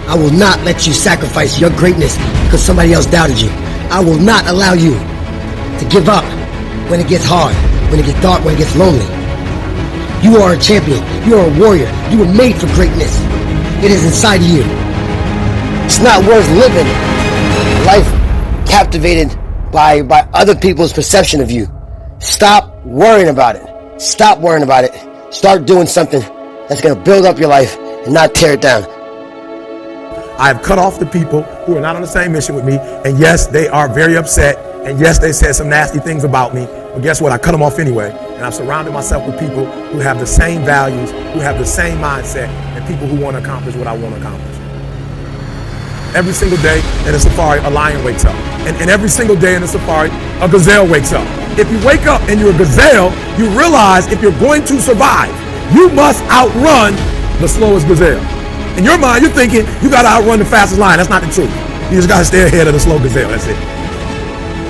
I will not let you sacrifice your greatness because somebody else doubted you. I will not allow you to give up when it gets hard, when it gets dark, when it gets lonely. You are a champion. You are a warrior. You were made for greatness. It is inside of you. It's not worth living life captivated by other people's perception of you. Stop worrying about it. Stop worrying about it. Start doing something that's going to build up your life and not tear it down. I have cut off the people who are not on the same mission with me. And yes, they are very upset. And yes, they said some nasty things about me. But guess what? I cut them off anyway. And I've surrounded myself with people who have the same values, who have the same mindset, and people who want to accomplish what I want to accomplish. Every single day in a safari, a lion wakes up. And every single day in a safari, a gazelle wakes up. If you wake up and you're a gazelle, you realize if you're going to survive, you must outrun the slowest gazelle. In your mind, you're thinking you got to outrun the fastest lion. That's not the truth. You just got to stay ahead of the slow gazelle. That's it.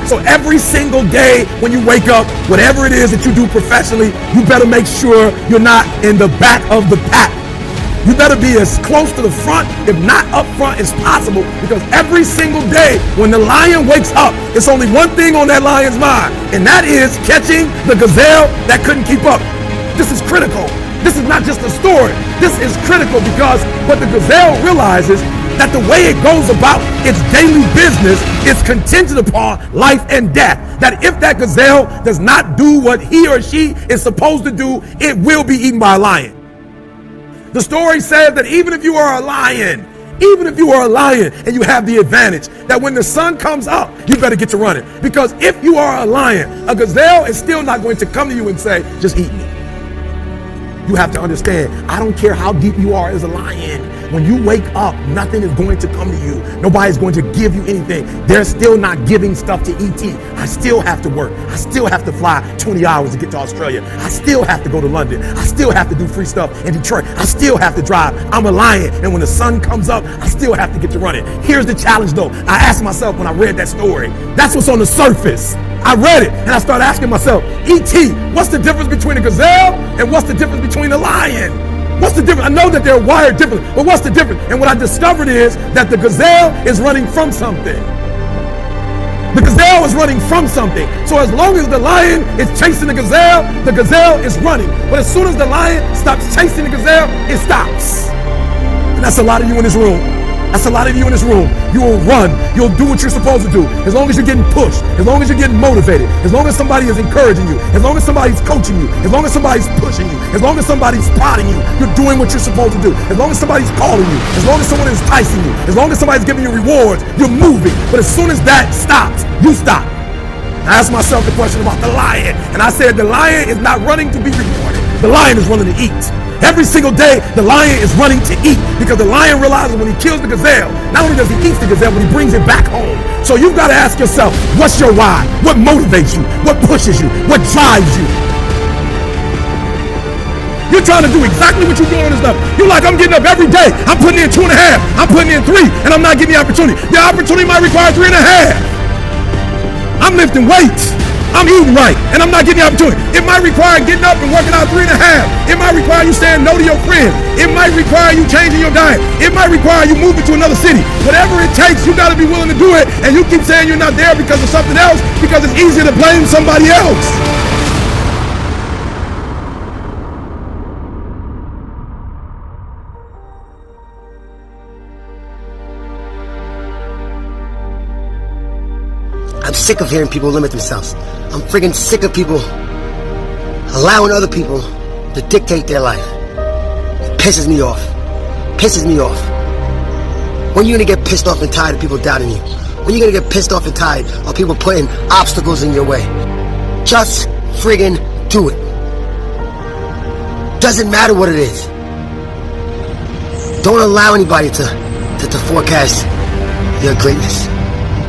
So every single day when you wake up, whatever it is that you do professionally, you better make sure you're not in the back of the pack. You better be as close to the front, if not up front, as possible, because every single day when the lion wakes up, it's only one thing on that lion's mind, and that is catching the gazelle that couldn't keep up. This is critical. This is not just a story. This is critical because what the gazelle realizes that the way it goes about its daily business is contingent upon life and death. That if that gazelle does not do what he or she is supposed to do, it will be eaten by a lion. The story says that even if you are a lion and you have the advantage, that when the sun comes up, you better get to running. Because if you are a lion, a gazelle is still not going to come to you and say, just eat me. You have to understand, I don't care how deep you are as a lion. When you wake up, nothing is going to come to you. Nobody's going to give you anything. They're still not giving stuff to ET. I still have to work. I still have to fly 20 hours to get to Australia. I still have to go to London. I still have to do free stuff in Detroit. I still have to drive. I'm a lion. And when the sun comes up, I still have to get to running. Here's the challenge though. I asked myself when I read that story, that's what's on the surface. I read it and I started asking myself, E.T., what's the difference between a gazelle and what's the difference between a lion? What's the difference? I know that they're wired differently, but what's the difference? And what I discovered is that the gazelle is running from something. The gazelle is running from something. So as long as the lion is chasing the gazelle is running. But as soon as the lion stops chasing the gazelle, it stops. And that's a lot of you in this room. That's a lot of you in this room. You will run. You'll do what you're supposed to do. As long as you're getting pushed, as long as you're getting motivated, as long as somebody is encouraging you, as long as somebody's coaching you, as long as somebody's pushing you, as long as somebody's prodding you, you're doing what you're supposed to do. As long as somebody's calling you, as long as someone is enticing you, as long as somebody's giving you rewards, you're moving. But as soon as that stops, you stop. I asked myself the question about the lion, and I said the lion is not running to be rewarded. The lion is running to eat. Every single day, the lion is running to eat because the lion realizes when he kills the gazelle, not only does he eat the gazelle, but he brings it back home. So you've got to ask yourself, what's your why? What motivates you? What pushes you? What drives you? You're trying to do exactly what you're doing on this level. You're like, I'm getting up every day. I'm putting in 2.5. I'm putting in 3, and I'm not getting the opportunity. The opportunity might require 3.5. I'm lifting weights. I'm eating right, and I'm not getting the opportunity. It might require getting up and working out 3.5. It might require you saying no to your friends. It might require you changing your diet. It might require you moving to another city. Whatever it takes, you got to be willing to do it. And you keep saying you're not there because of something else, because it's easier to blame somebody else. I'm sick of hearing people limit themselves. I'm friggin' sick of people allowing other people to dictate their life. It pisses me off. Pisses me off. When are you gonna get pissed off and tired of people doubting you? When are you gonna get pissed off and tired of people putting obstacles in your way? Just friggin' do it. Doesn't matter what it is. Don't allow anybody to forecast your greatness.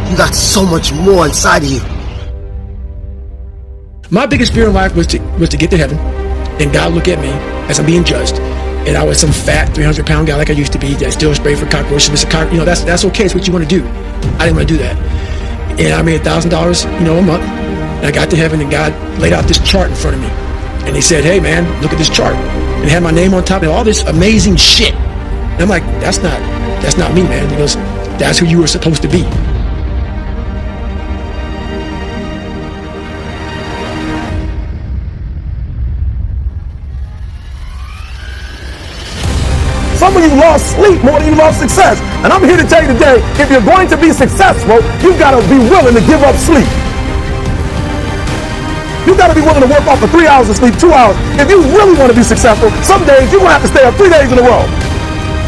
You got so much more inside of you. My biggest fear in life was to get to heaven, and God look at me as I'm being judged, and I was some fat 300-pound guy like I used to be that still sprayed for cockroaches. That's okay. It's what you want to do. I didn't want to do that, and I made $1,000, a month. And I got to heaven, and God laid out this chart in front of me, and He said, "Hey, man, look at this chart," and it had my name on top and all this amazing shit. And I'm like, that's not that's not me, man. He goes, that's who you were supposed to be. Some of you lost sleep more than you lost success. And I'm here to tell you today, if you're going to be successful, you've got to be willing to give up sleep. You've got to be willing to work off for 3 hours of sleep, 2 hours. If you really want to be successful, some days you're going to have to stay up 3 days in a row.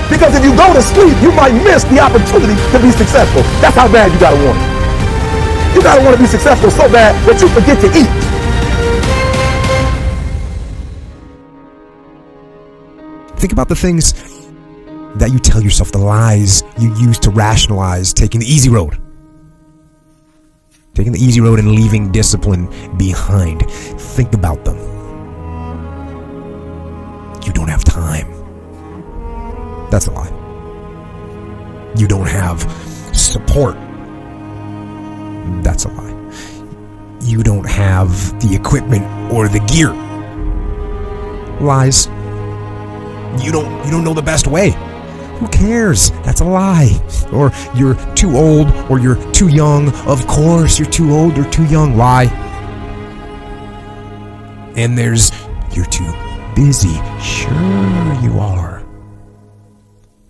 Because if you go to sleep, you might miss the opportunity to be successful. That's how bad you got to want it. You got to want to be successful so bad that you forget to eat. Think about the things that you tell yourself, the lies you use to rationalize taking the easy road. Taking the easy road and leaving discipline behind. Think about them. You don't have time. That's a lie. You don't have support. That's a lie. You don't have the equipment or the gear. Lies. You don't know the best way. Who cares? That's a lie. Or you're too old, or you're too young. Of course you're too old or too young. Lie. And there's you're too busy. Sure you are.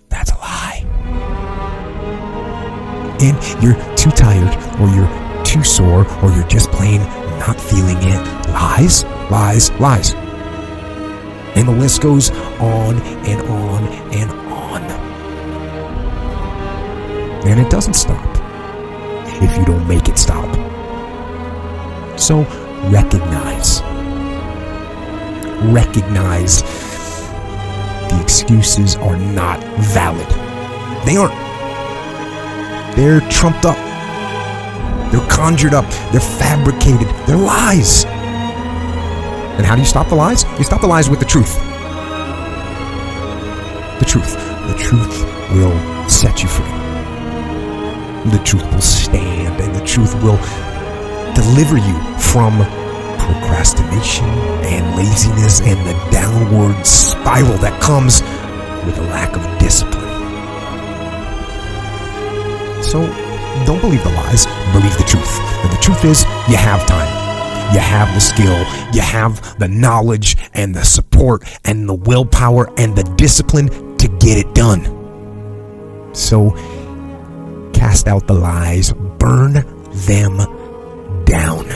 That's a lie. And you're too tired, or you're too sore, or you're just plain not feeling it. Lies, lies, lies. And the list goes on and on and on. And it doesn't stop if you don't make it stop. So recognize the excuses are not valid. They aren't. They're trumped up. They're conjured up. They're fabricated. They're lies. And how do you stop the lies? You stop the lies with the truth. The truth. The truth will set you free. The truth will stand, and the truth will deliver you from procrastination and laziness and the downward spiral that comes with a lack of discipline. So don't believe the lies, believe the truth. And the truth is, you have time. You have the skill, you have the knowledge and the support and the willpower and the discipline to get it done. So cast out the lies, burn them down.